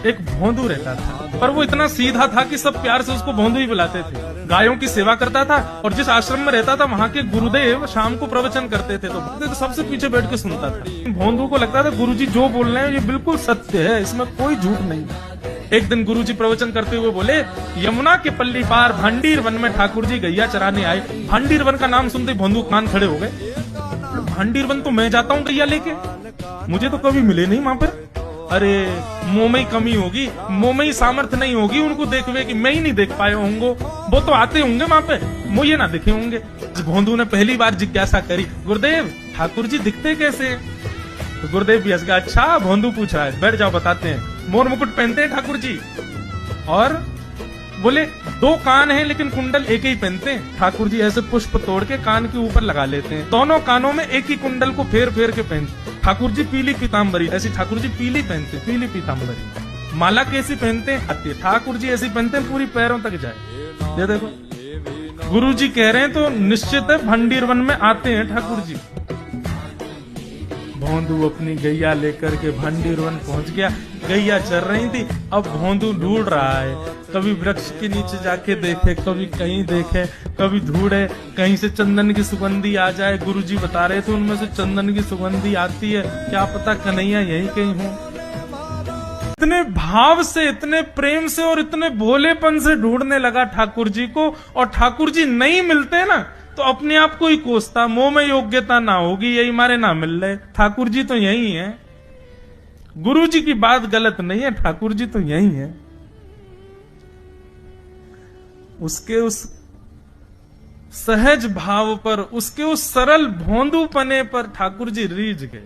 एक भोंदू रहता था, पर वो इतना सीधा था कि सब प्यार से उसको भोंदू ही बुलाते थे। गायों की सेवा करता था और जिस आश्रम में रहता था वहाँ के गुरुदेव शाम को प्रवचन करते थे तो सबसे पीछे बैठ के सुनता था। भोंदू को लगता था गुरुजी जो बोल रहे हैं ये बिल्कुल सत्य है, इसमें कोई झूठ नहीं। एक दिन गुरुजी प्रवचन करते हुए बोले, यमुना के पल्ली पार भांडीर वन में ठाकुर जी गैया चराने आए। भांडीर वन का नाम सुनते भोंदू कान खड़े हो गए। भांडीर वन तो मैं जाता हूँ गैया लेके, मुझे तो कभी मिले नहीं वहां पर। अरे मुंह में ही कमी होगी, मुंह में ही सामर्थ्य नहीं होगी उनको देखने की, मैं ही नहीं देख पाए होंगे, वो तो आते होंगे वहां पे, मुझे ना दिखे होंगे। भोंदू ने पहली बार जिज्ञासा करी, गुरुदेव ठाकुर जी दिखते कैसे? तो गुरुदेव भी हंस गया, अच्छा भोंदू पूछ रहा है, बैठ जाओ बताते हैं। मोर मुकुट पहनते हैं ठाकुर जी, और बोले 2 कान हैं लेकिन कुंडल एक ही पहनते हैं। ठाकुर जी ऐसे पुष्प तोड़ के कान के ऊपर लगा लेते हैं, दोनों कानों में एक ही कुंडल को फेर फेर के पहनते। ठाकुर जी पीली पीताम्बरी, ऐसी ठाकुर जी पीली पहनते, पीली पीताम्बरी। माला कैसी पहनते हैं? ठाकुर जी ऐसी पहनते हैं पूरी पैरों तक जाए। ये देखो गुरु जी कह रहे हैं तो निश्चित है भंडीर वन में आते हैं ठाकुर जी। भोंदू अपनी गैया लेकर के भंडीर वन पहुंच गया। गैया चर रही थी, अब भोंदू ढूंढ रहा है, कभी वृक्ष के नीचे जाके देखे, कभी कहीं देखे, कभी ढूंढे कहीं से चंदन की सुगंधी आ जाए। गुरुजी बता रहे थे उनमें से चंदन की सुगंधी आती है, क्या पता कन्हैया यही कहीं हो। इतने भाव से, इतने प्रेम से और इतने भोलेपन से ढूंढने लगा ठाकुर जी को, और ठाकुर जी नहीं मिलते ना तो अपने आप को ही कोसता, मुंह में योग्यता ना होगी यही मारे ना मिल रहे, ठाकुर जी तो यही है। गुरु जी की बात गलत नहीं है, ठाकुर जी तो यही है। उसके उस सहज भाव पर, उसके उस सरल भोंदूपने पर ठाकुर जी रीझ गए।